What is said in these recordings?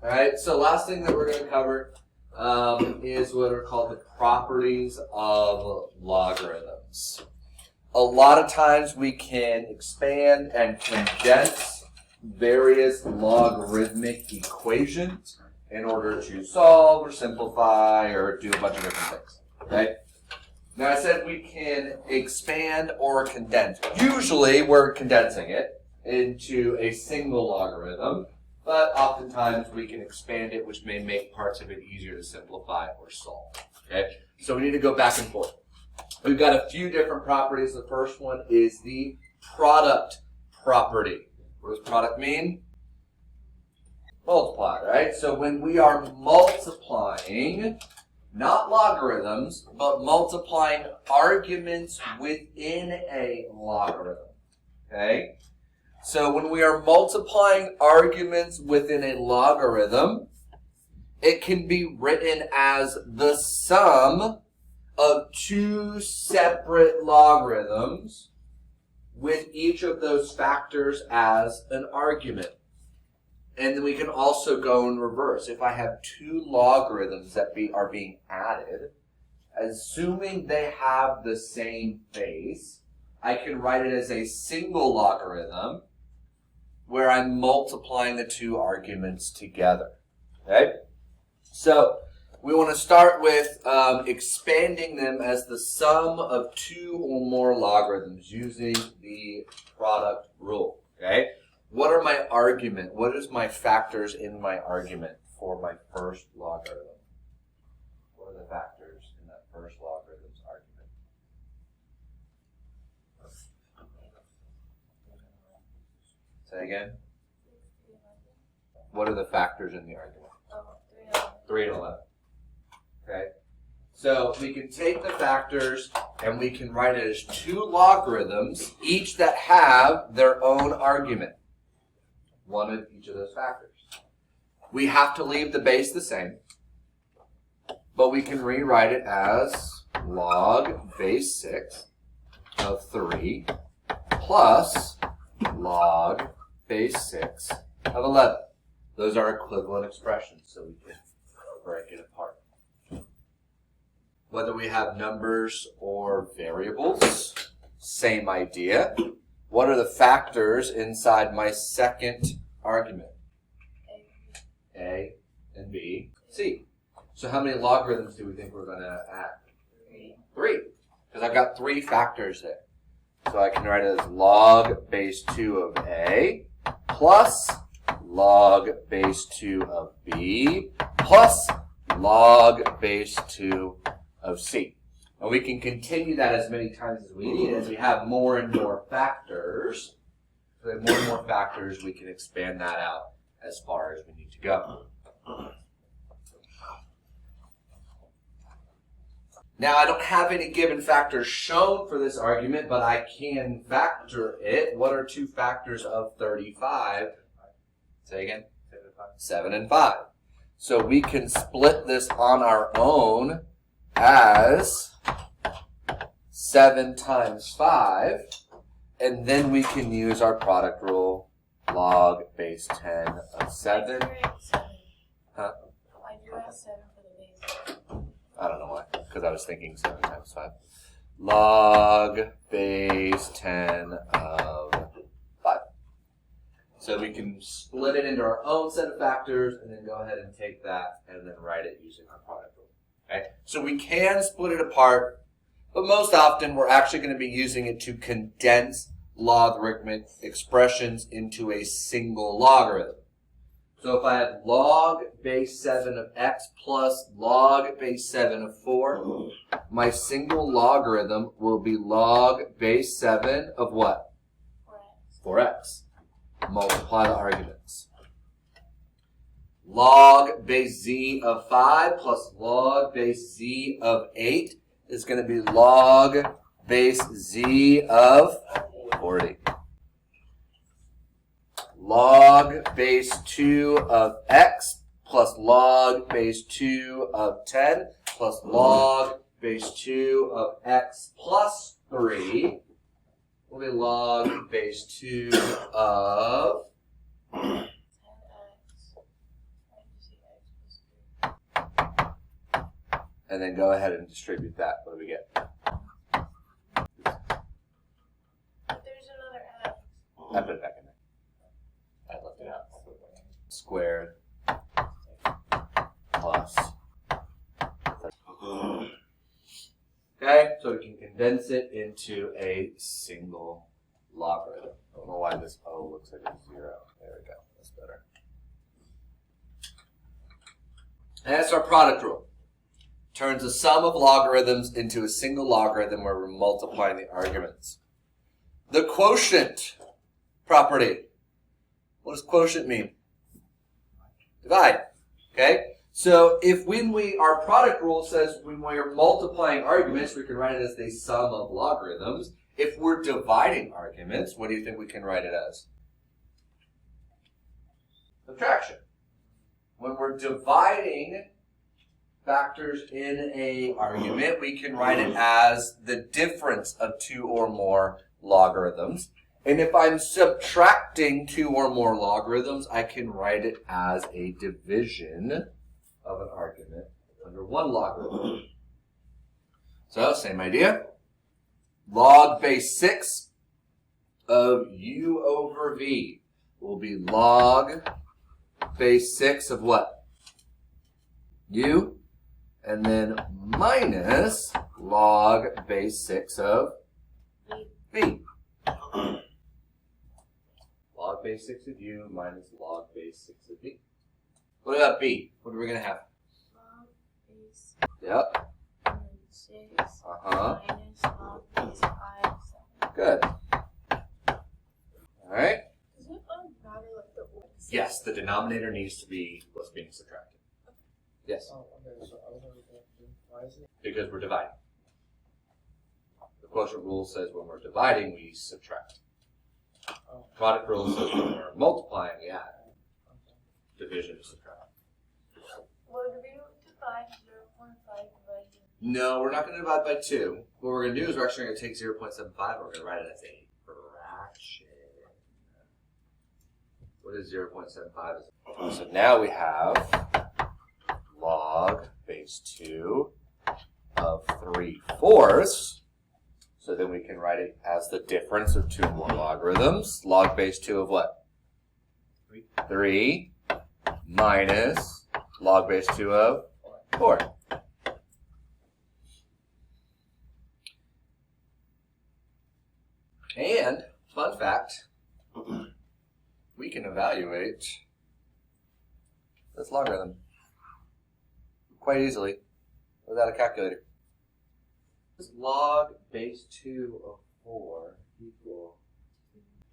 All right, so last thing that we're going to cover is what are called the properties of logarithms. A lot of times we can expand and condense various logarithmic equations in order to solve or simplify or do a bunch of different things. Okay? Now I said we can expand or condense. Usually we're condensing it into a single logarithm, but oftentimes we can expand it, which may make parts of it easier to simplify or solve. Okay? So we need to go back and forth. We've got a few different properties. The first one is the product property. What does product mean? Multiply, right? So when we are multiplying, not logarithms, but multiplying arguments within a logarithm, okay? So when we are multiplying arguments within a logarithm, it can be written as the sum of two separate logarithms with each of those factors as an argument. And then we can also go in reverse. If I have two logarithms that are being added, assuming they have the same base, I can write it as a single logarithm where I'm multiplying the two arguments together. Okay? So we want to start with expanding them as the sum of two or more logarithms using the product rule. Okay? What are my argument? What is my factors in my argument for my first logarithm? What are the factors in that first logarithm's argument? Say again. What are the factors in the argument? 3 and 11. Okay? So we can take the factors and we can write it as two logarithms, each that have their own argument. One of each of those factors. We have to leave the base the same, but we can rewrite it as log base 6 of 3 plus log base 6 of 11. Those are equivalent expressions, so we can break it apart. Whether we have numbers or variables, same idea. What are the factors inside my second argument? A and B, C. So how many logarithms do we think we're going to add? 3. Because I've got 3 factors there. So I can write it as log base 2 of A plus log base 2 of B plus log base 2 of C. And we can continue that as many times as we need. As we have more and more factors, we can expand that out as far as we need to go. Now, I don't have any given factors shown for this argument, but I can factor it. What are 2 factors of 35? Say again? 7 and 5. So we can split this on our own as 7 times 5, and then we can use our product rule, log base 10 of 7. Huh? Why do you have 7 for the base? I don't know why, because I was thinking 7 times 5. Log base 10 of 5. So we can split it into our own set of factors, and then go ahead and take that and then write it using our product rule. Okay? So we can split it apart, but most often we're actually going to be using it to condense logarithmic expressions into a single logarithm. So if I have log base 7 of x plus log base 7 of 4, my single logarithm will be log base 7 of what? 4x. Multiply the arguments. Log base z of 5 plus log base z of 8 is going to be log base z of 40. Log base 2 of x plus log base 2 of 10 plus log base 2 of x plus 3 will be log base 2 of and then go ahead and distribute that. What do we get? But there's another F. I put it back in there. I left it out. Squared plus. Okay, so we can condense it into a single logarithm. I don't know why this O looks like a 0. There we go. That's better. And that's our product rule. Turns a sum of logarithms into a single logarithm where we're multiplying the arguments. The quotient property. What does quotient mean? Divide. Okay? So if our product rule says when we're multiplying arguments, we can write it as the sum of logarithms. If we're dividing arguments, what do you think we can write it as? Subtraction. When we're dividing factors in an argument, we can write it as the difference of 2 or more logarithms. And if I'm subtracting 2 or more logarithms, I can write it as a division of an argument under 1 logarithm. So, same idea. Log base 6 of u over v will be log base 6 of what? U, and then minus log base 6 of v. Log base 6 of u minus log base 6 of v. What about b? What are we going to have? Log base Yep. 6 minus log base 5. Good. All right. Does it matter like the order? Yes, the denominator needs to be what's being subtracted. Yes. Oh, okay, so I was going to why is it? Because we're dividing. The quotient rule says when we're dividing, we subtract. Oh. Product rule says when we're multiplying, we add. Division is subtract. Well, do we divide 0.5 divided? No, we're not going to divide by 2. What we're going to do is we're actually going to take 0.75 and we're going to write it as a fraction. What is 0.75? So now we have log base 2 of 3/4. So then we can write it as the difference of 2 more logarithms. Log base 2 of what? 3 minus log base 2 of 4. And, fun fact, we can evaluate this logarithm quite easily without a calculator. Is log base 2 of 4 equal?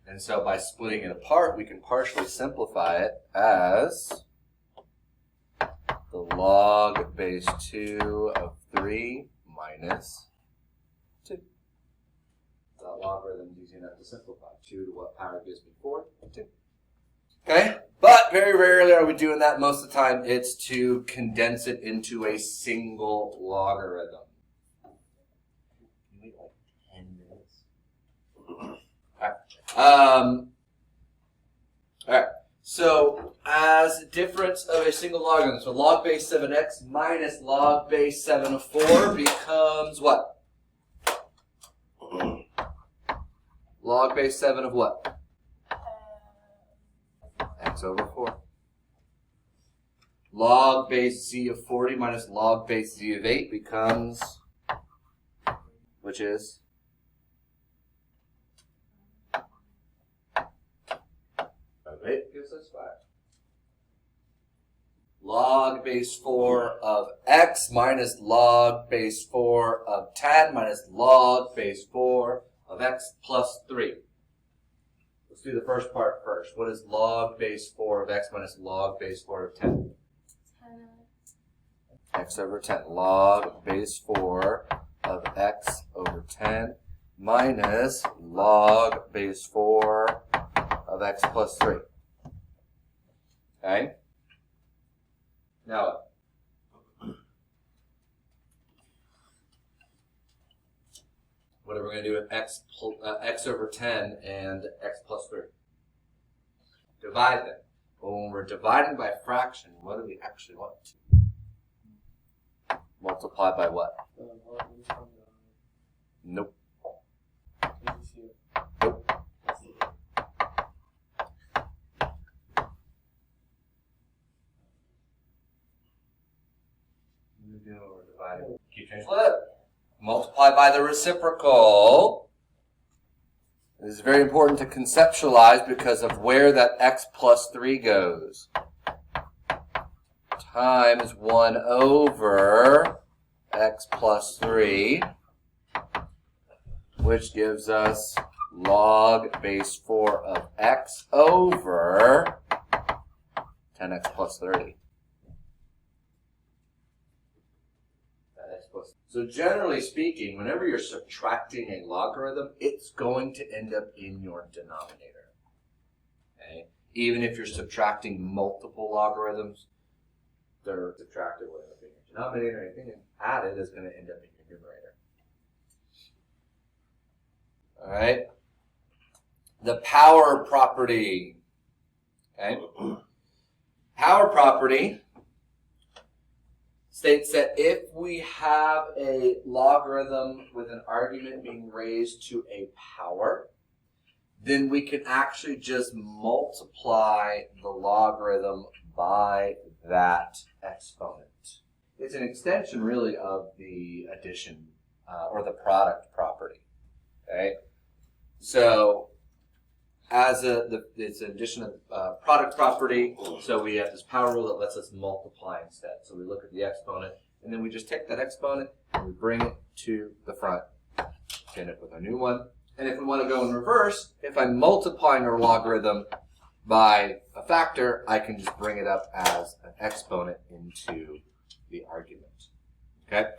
And so by splitting it apart, we can partially simplify it as the log base 2 of 3 minus 2. That logarithm is easy enough to simplify. 2 to what power gives me 4? 2. Okay, but very rarely are we doing that. Most of the time, it's to condense it into a single logarithm. Can we wait like 10 minutes? Alright, so as difference of a single logarithm, so log base 7x minus log base 7 of 4 becomes what? Log base 7 of what? X over 4. Log base z of 40 minus log base z of 8 becomes, which is? Of 8 gives us 5. Log base 4 of x minus log base 4 of 10 minus log base 4 of x plus 3. Let's do the first part first. What is log base 4 of x minus log base 4 of 10? 10. X over 10. Log base 4 of x over 10 minus log base 4 of x plus 3. Okay? Now what? What are we going to do with x over 10 and x plus 3? Divide them. Well, when we're dividing by a fraction, what do we actually want? Multiply by what? Logarithms from Nope. this here. Nope. Keep changing flip. Multiply by the reciprocal. This is very important to conceptualize because of where that x plus 3 goes. Times 1 over x plus 3, which gives us log base 4 of x over 10x plus 30. So generally speaking, whenever you're subtracting a logarithm, it's going to end up in your denominator. Okay? Even if you're subtracting multiple logarithms, they're subtracted will end up in your denominator. Anything added is going to end up in your numerator. All right. The power property. Okay. Power property states that if we have a logarithm with an argument being raised to a power, then we can actually just multiply the logarithm by that exponent. It's an extension really of the addition or the product property. Okay, so as it's an addition of product property, so we have this power rule that lets us multiply instead. So we look at the exponent, and then we just take that exponent and we bring it to the front to end up with our new one. And if we want to go in reverse, if I'm multiplying our logarithm by a factor, I can just bring it up as an exponent into the argument. Okay?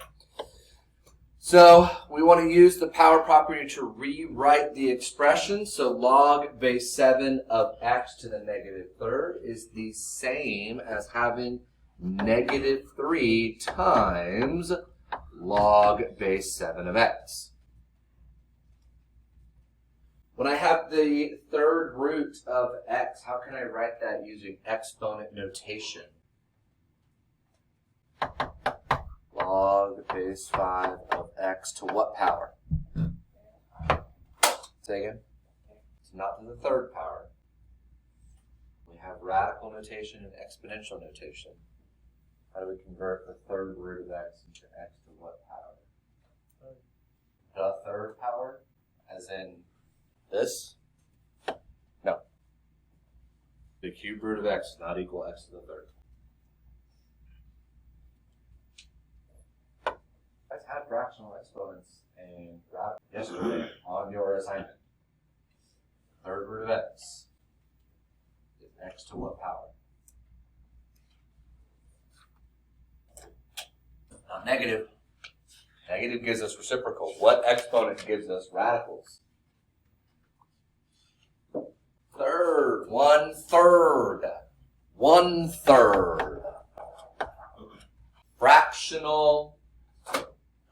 So we want to use the power property to rewrite the expression. So log base 7 of x to the negative third is the same as having negative 3 times log base 7 of x. When I have the third root of x, how can I write that using exponent notation? Log base 5 of x to what power? Say again? It's not to the third power. We have radical notation and exponential notation. How do we convert the third root of x into x to what power? The third power? As in this? No. The cube root of x is not equal x to the third. I had fractional exponents and yesterday on your assignment. Third root of x is x to what power? Not negative. Negative gives us reciprocal. What exponent gives us radicals? Third. 1/3. 1/3. Fractional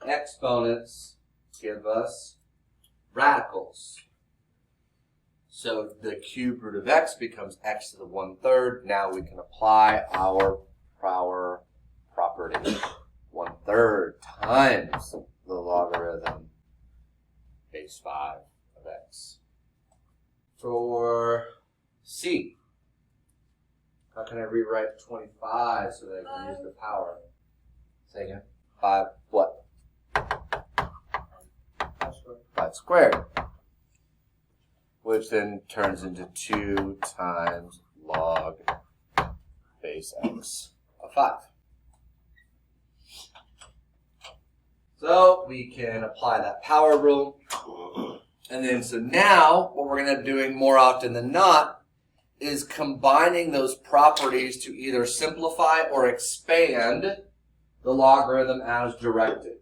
exponents give us radicals. So the cube root of x becomes x to the 1/3. Now we can apply our power property. 1/3 times the logarithm base 5 of x. For C, how can I rewrite 25 so that I can use the power? Say again. 5 what? 5 squared. Which then turns into 2 times log base x of 5. So we can apply that power rule. And then so now what we're going to be doing more often than not is combining those properties to either simplify or expand the logarithm as directed.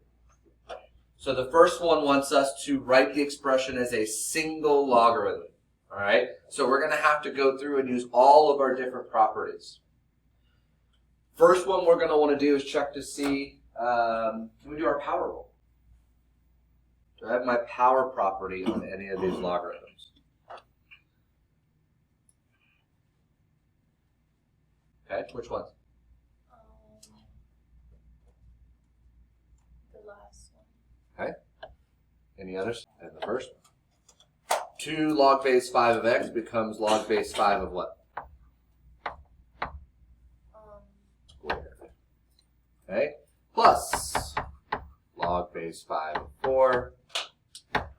So the first one wants us to write the expression as a single logarithm. All right? So we're going to have to go through and use all of our different properties. First one we're going to want to do is check to see, can we do our power rule? Do I have my power property on any of these logarithms? Okay, which ones? Okay. Any others? And the first one. 2 log base 5 of x becomes log base 5 of what? Squared. Okay. Plus log base 5 of 4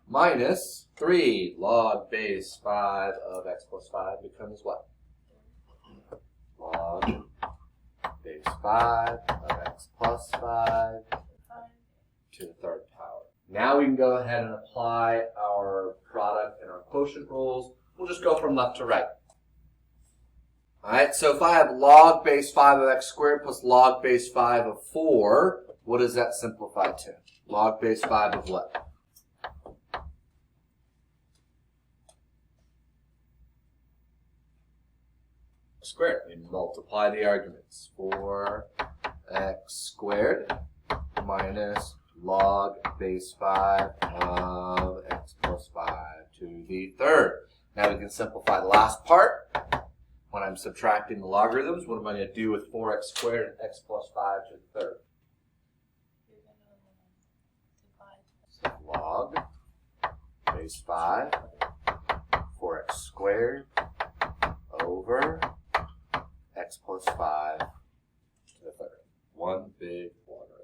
minus 3 log base 5 of x plus 5 becomes what? Log base 5 of x plus 5 to the third power. Now we can go ahead and apply our product and our quotient rules. We'll just go from left to right. Alright, so if I have log base 5 of x squared plus log base 5 of 4, what does that simplify to? Log base 5 of what? Squared. We multiply the arguments. 4x squared minus log base 5 of x plus 5 to the third. Now we can simplify the last part. When I'm subtracting the logarithms, what am I going to do with 4x squared and x plus 5 to the third? So log base 5, 4x squared over x plus 5 to the third. One big logarithm.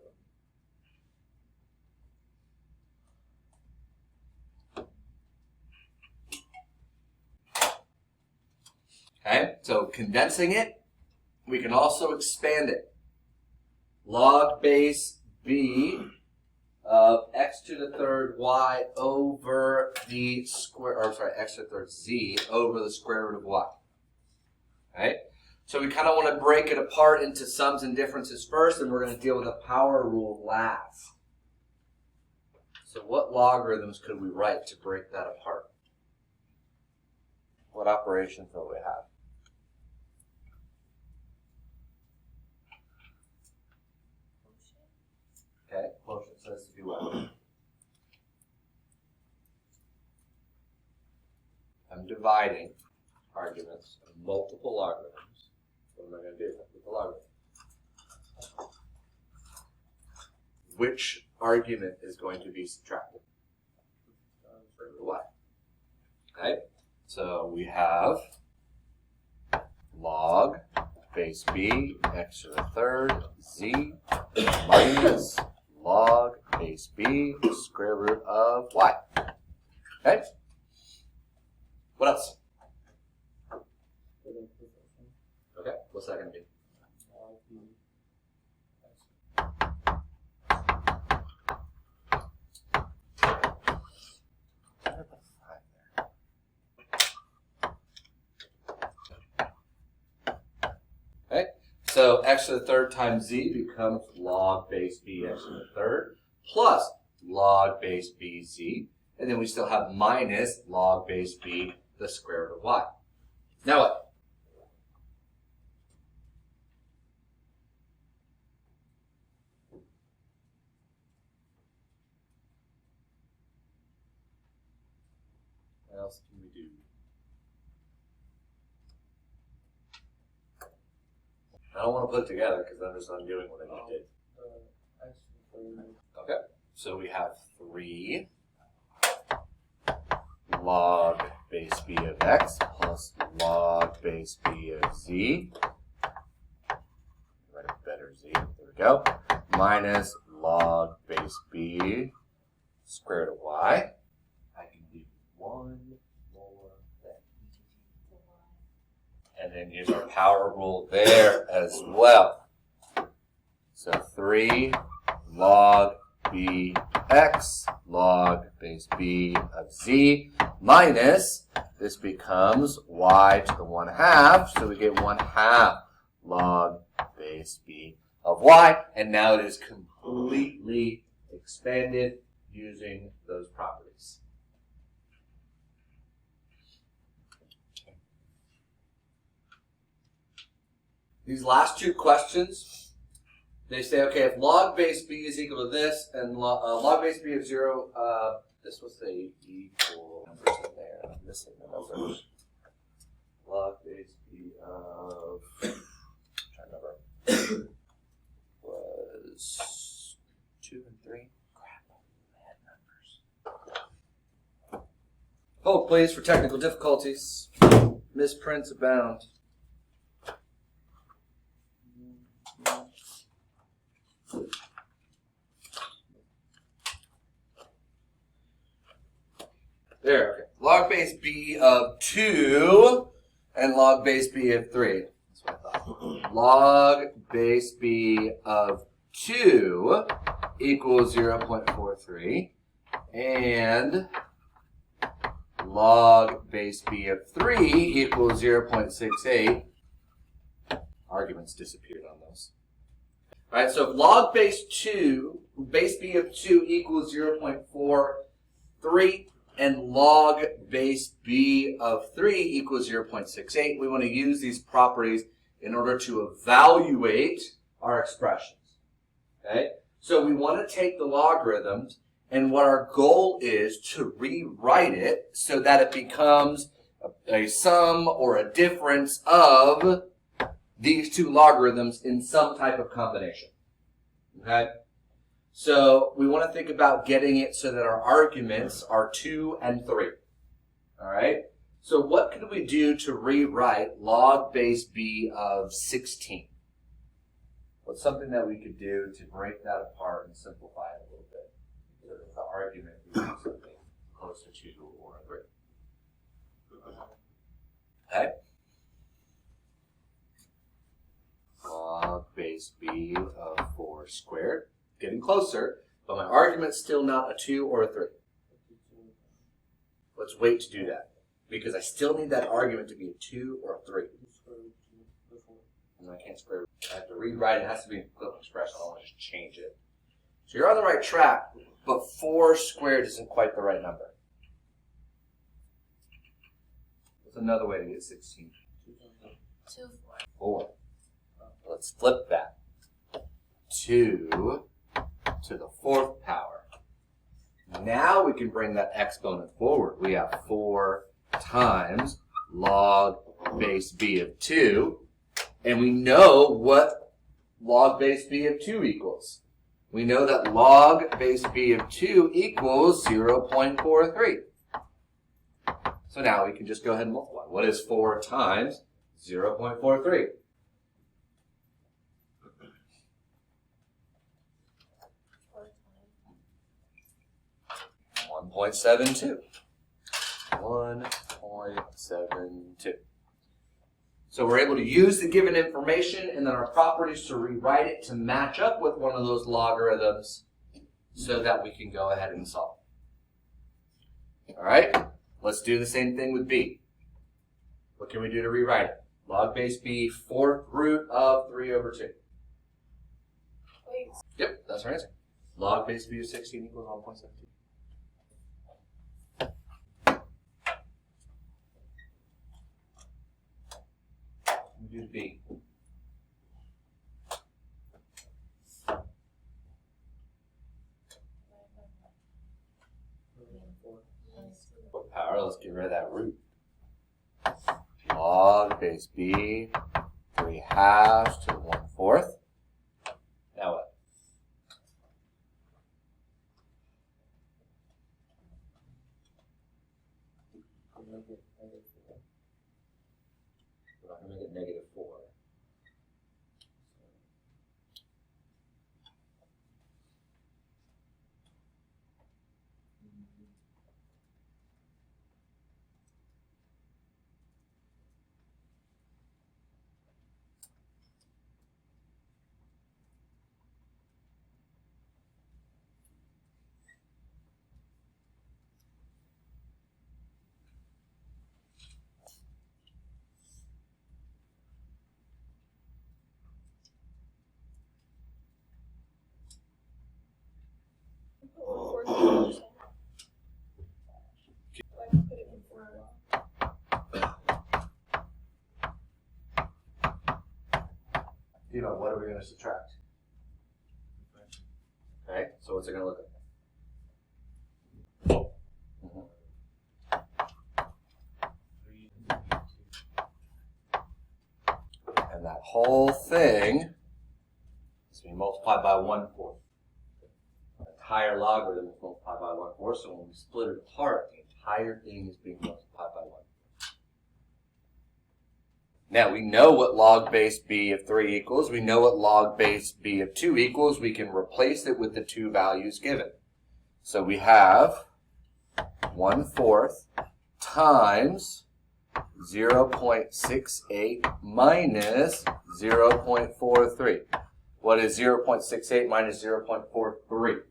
Okay, so condensing it, we can also expand it. Log base b of x to the third y over the square, or sorry, x to the third z over the square root of y. Okay, so we kind of want to break it apart into sums and differences first, and we're going to deal with the power rule last. So what logarithms could we write to break that apart? What operations will we have? Okay, quotient says to do what? I'm dividing arguments of multiple logarithms. What am I going to do with the logarithm? Which argument is going to be subtracted? What? Okay, so we have log base b x to the third z minus log base b square root of y. Okay? What else? Okay, what's that going to be? Okay, so x to the third times z becomes log base b x to the third plus log base b z, and then we still have minus log base b the square root of y. Now what? What else can we do? I don't want to put it together because I'm just undoing what I just did. Okay, so we have 3 log base b of x plus log base b of z. Write a better z. There we go. Minus log base b square root of y. I can do one more thing. And then use our power rule there as well. So 3 log b x log base b of z minus, this becomes y to the 1/2, so we get 1/2 log base b of y, and now it is completely expanded using those properties. These last two questions, they say, okay, if log base b is equal to this, and log base b of 0, this will say equal numbers in there. I'm missing the numbers. Log base b of, I'm trying to remember, was 2 and 3. Crap, man. Hold, please, for technical difficulties. Misprints abound. There, okay. Log base b of 2 and log base b of 3. That's what I thought. Log base b of 2 equals 0.43. And log base b of 3 equals 0.68. Arguments disappeared on those. All right, so if log base b of 2 equals 0.43, and log base b of 3 equals 0.68, we want to use these properties in order to evaluate our expressions. Okay? So we want to take the logarithms, and what our goal is to rewrite it so that it becomes a sum or a difference of these two logarithms in some type of combination. Okay? So we want to think about getting it so that our arguments are 2 and 3. All right? So what could we do to rewrite log base b of 16? What's something that we could do to break that apart and simplify it a little bit? So that the argument becomes something close to 2 or 3. Okay? Log base b of 4 squared. Getting closer, but my argument's still not a 2 or a 3. Let's wait to do that, because I still need that argument to be a 2 or a 3. And I can't square root. I have to rewrite it. It has to be an equivalent expression. I don't want to just change it. So you're on the right track, but 4 squared isn't quite the right number. What's another way to get 16? 2, 4. Let's flip that. 2 to the 4th power. Now we can bring that exponent forward. We have 4 times log base b of 2, and we know what log base b of 2 equals. We know that log base b of 2 equals 0.43. So now we can just go ahead and multiply. What is 4 times 0.43? 1.72. 1.72. So we're able to use the given information and then our properties to rewrite it to match up with one of those logarithms so that we can go ahead and solve. All right, let's do the same thing with b. What can we do to rewrite it? Log base b, 4th root of 3 over 2. Wait. Yep, that's our answer. Log base b of 16 equals 1.72. Do the b. What power? Let's get rid of that root. Log base b, 3 halves to 1/4. Now what? We're not going to make it negative 4. What are we going to subtract? Okay, so what's it going to look like? And that whole thing is being multiplied by 1/4. The entire logarithm is multiplied by 1/4, so when we split it apart, the entire thing is being multiplied by 1. Now, we know what log base b of 3 equals. We know what log base b of 2 equals. We can replace it with the two values given. So we have 1/4 times 0.68 minus 0.43. What is 0.68 minus 0.43?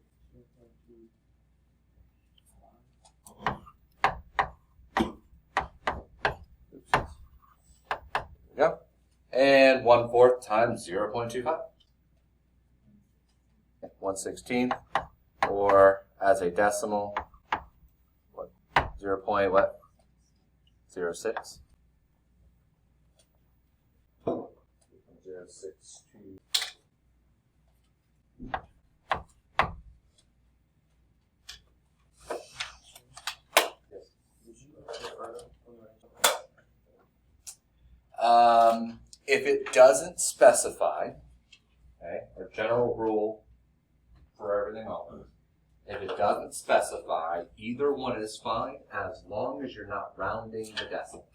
Go. And 1/4 times 0.25. 1/16, or as a decimal, what? 0.06. 0.062. If it doesn't specify, okay, our general rule for everything else, if it doesn't specify, either one is fine as long as you're not rounding the decimal.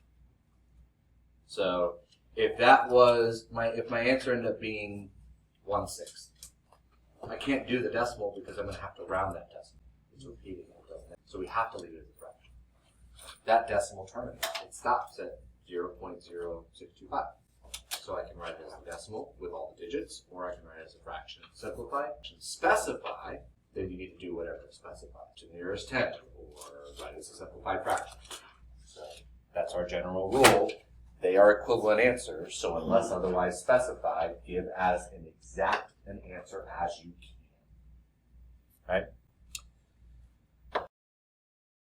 So if that was if my answer ended up being 1/6, I can't do the decimal because I'm going to have to round that decimal. It's repeating it, doesn't it? So we have to leave it as a fraction. That decimal terminates. It stops at 0.0625. So I can write it as a decimal with all the digits, or I can write it as a fraction. Simplify, specify, then you need to do whatever is specified, to the nearest 10, or write it as a simplified fraction. So that's our general rule. They are equivalent answers, so unless otherwise specified, give as an exact an answer as you can. Right?